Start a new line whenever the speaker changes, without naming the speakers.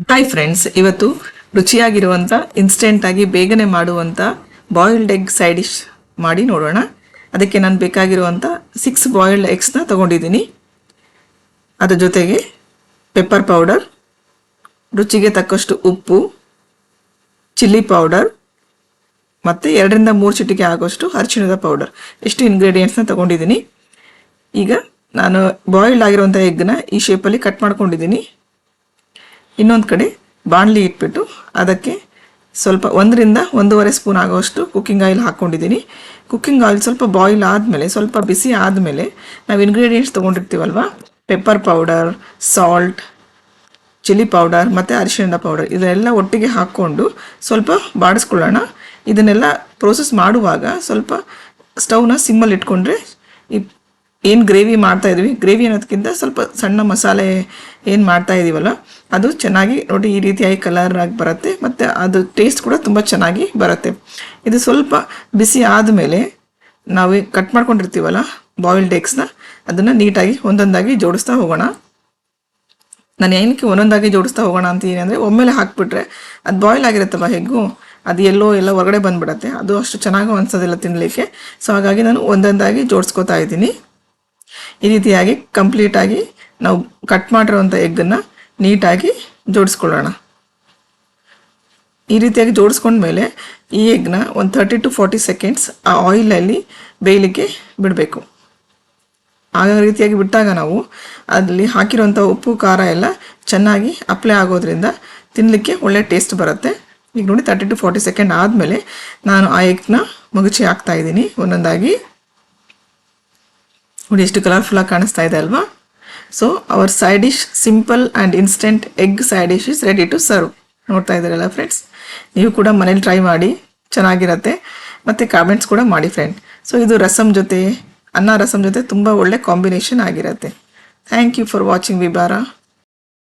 Hi friends, ಇವತ್ತು ರುಚಿಯಾಗಿರುವಂಥ ಇನ್ಸ್ಟೆಂಟಾಗಿ ಬೇಗನೆ ಮಾಡುವಂಥ ಬಾಯ್ಲ್ಡ್ ಎಗ್ ಸೈಡ್ ಡಿಶ್ ಮಾಡಿ ನೋಡೋಣ. ಅದಕ್ಕೆ ನಾನು ಬೇಕಾಗಿರುವಂಥ 6 ಬಾಯ್ಲ್ಡ್ ಎಗ್ಸ್ನ ತೊಗೊಂಡಿದ್ದೀನಿ. ಅದರ ಜೊತೆಗೆ ಪೆಪ್ಪರ್ ಪೌಡರ್, ರುಚಿಗೆ ತಕ್ಕಷ್ಟು ಉಪ್ಪು, ಚಿಲ್ಲಿ ಪೌಡರ್ ಮತ್ತು 2ರಿಂದ 3 ಚಿಟಿಕೆ ಆಗೋಷ್ಟು ಅರಿಶಿಣದ ಪೌಡರ್, ಇಷ್ಟು ಇಂಗ್ರೀಡಿಯೆಂಟ್ಸ್ನ ತೊಗೊಂಡಿದ್ದೀನಿ. ಈಗ ನಾನು ಬಾಯ್ಲ್ಡ್ ಆಗಿರುವಂಥ ಎಗ್ನ ಈ ಶೇಪಲ್ಲಿ ಕಟ್ ಮಾಡ್ಕೊಂಡಿದ್ದೀನಿ. ಇನ್ನೊಂದು ಕಡೆ ಬಾಣಲಿ ಇಟ್ಬಿಟ್ಟು ಅದಕ್ಕೆ ಸ್ವಲ್ಪ 1ರಿಂದ 1.5 ಸ್ಪೂನ್ ಆಗೋಷ್ಟು ಕುಕ್ಕಿಂಗ್ ಆಯಿಲ್ ಹಾಕ್ಕೊಂಡಿದ್ದೀನಿ. ಕುಕ್ಕಿಂಗ್ ಆಯಿಲ್ ಸ್ವಲ್ಪ ಬಾಯ್ಲ್ ಆದಮೇಲೆ, ಸ್ವಲ್ಪ ಬಿಸಿ ಆದಮೇಲೆ ನಾವು ಇಂಗ್ರೀಡಿಯೆಂಟ್ಸ್ ತೊಗೊಂಡಿರ್ತೀವಲ್ವ, pepper powder, salt, chilli powder ಮತ್ತು ಅರಿಶಿಣದ ಪೌಡರ್, ಇದೆಲ್ಲ ಒಟ್ಟಿಗೆ ಹಾಕ್ಕೊಂಡು ಸ್ವಲ್ಪ ಬಾಡಿಸ್ಕೊಳ್ಳೋಣ. ಇದನ್ನೆಲ್ಲ ಪ್ರೋಸೆಸ್ ಮಾಡುವಾಗ ಸ್ವಲ್ಪ ಸ್ಟವ್ನ ಸಿಮ್ಮಲ್ಲಿ ಇಟ್ಕೊಂಡ್ರೆ ಈ ಏನು ಗ್ರೇವಿ ಮಾಡ್ತಾಯಿದ್ವಿ, ಗ್ರೇವಿ ಅನ್ನೋದಕ್ಕಿಂತ ಸ್ವಲ್ಪ ಸಣ್ಣ ಮಸಾಲೆ ಏನು ಮಾಡ್ತಾಯಿದ್ದೀವಲ್ಲ ಅದು ಚೆನ್ನಾಗಿ ನೋಡಿ ಈ ರೀತಿಯಾಗಿ ಕಲರ್ ಆಗಿ ಬರುತ್ತೆ ಮತ್ತು ಅದು ಟೇಸ್ಟ್ ಕೂಡ ತುಂಬ ಚೆನ್ನಾಗಿ ಬರುತ್ತೆ. ಇದು ಸ್ವಲ್ಪ ಬಿಸಿ ಆದಮೇಲೆ ನಾವು ಕಟ್ ಮಾಡ್ಕೊಂಡಿರ್ತೀವಲ್ಲ ಬಾಯ್ಲ್ಡ್ ಎಗ್ಸ್ನ, ಅದನ್ನು ನೀಟಾಗಿ ಒಂದೊಂದಾಗಿ ಜೋಡಿಸ್ತಾ ಹೋಗೋಣ. ನಾನು ಏನಕ್ಕೆ ಒಂದೊಂದಾಗಿ ಜೋಡಿಸ್ತಾ ಹೋಗೋಣ ಅಂತೀನಿ ಅಂದರೆ, ಒಮ್ಮೆಲೆ ಹಾಕ್ಬಿಟ್ರೆ ಅದು ಬಾಯ್ಲ್ ಆಗಿರುತ್ತಲ್ಲ ಎಗ್ಗು, ಅದು ಎಲ್ಲ ಹೊರಗಡೆ ಬಂದುಬಿಡುತ್ತೆ, ಅದು ಅಷ್ಟು ಚೆನ್ನಾಗಿ ಅನಿಸೋದಿಲ್ಲ ತಿನ್ನಲಿಕ್ಕೆ. ಸೊ ಹಾಗಾಗಿ ನಾನು ಒಂದೊಂದಾಗಿ ಜೋಡಿಸ್ಕೋತಾ ಇದ್ದೀನಿ. ಈ ರೀತಿಯಾಗಿ ಕಂಪ್ಲೀಟಾಗಿ ನಾವು ಕಟ್ ಮಾಡಿರೋವಂಥ ಎಗ್ಗನ್ನು ನೀಟಾಗಿ ಜೋಡಿಸ್ಕೊಳ್ಳೋಣ. ಈ ರೀತಿಯಾಗಿ ಜೋಡಿಸ್ಕೊಂಡ್ಮೇಲೆ ಈ ಎಗ್ನ ಒಂದು 30 to 40 ಸೆಕೆಂಡ್ಸ್ ಆ ಆಯಿಲಲ್ಲಿ ಬೇಯಲಿಕ್ಕೆ ಬಿಡಬೇಕು. ಆ ರೀತಿಯಾಗಿ ಬಿಟ್ಟಾಗ ನಾವು ಅಲ್ಲಿ ಹಾಕಿರೋಂಥ ಉಪ್ಪು ಖಾರ ಎಲ್ಲ ಚೆನ್ನಾಗಿ ಅಪ್ಲೈ ಆಗೋದ್ರಿಂದ ತಿನ್ನಲಿಕ್ಕೆ ಒಳ್ಳೆ ಟೇಸ್ಟ್ ಬರುತ್ತೆ. ಈಗ ನೋಡಿ 30 to 40 ಸೆಕೆಂಡ್ ಆದಮೇಲೆ ನಾನು ಆ ಎಗ್ನ ಮಗುಚಿ ಹಾಕ್ತಾಯಿದ್ದೀನಿ ಒಂದೊಂದಾಗಿ. ನೋಡಿ ಎಷ್ಟು ಕಲರ್ಫುಲ್ಲಾಗಿ ಕಾಣಿಸ್ತಾ ಇದೆ ಅಲ್ವಾ. So our side dish, simple and instant egg side dish is ready to serve. ನೋಡ್ತಾ ಇದ್ದೀರಲ್ಲ ಫ್ರೆಂಡ್ಸ್, ನೀವು ಕೂಡ ಮನೇಲಿ ಟ್ರೈ ಮಾಡಿ, ಚೆನ್ನಾಗಿರತ್ತೆ. ಮತ್ತು ಕಾಮೆಂಟ್ಸ್ ಕೂಡ ಮಾಡಿ ಫ್ರೆಂಡ್. ಸೊ ಇದು ರಸಮ್ ಜೊತೆ, ಅನ್ನ ರಸಮ್ ಜೊತೆ ತುಂಬ ಒಳ್ಳೆ ಕಾಂಬಿನೇಷನ್ ಆಗಿರುತ್ತೆ. Thank you for watching ವಿಬಾರಾ.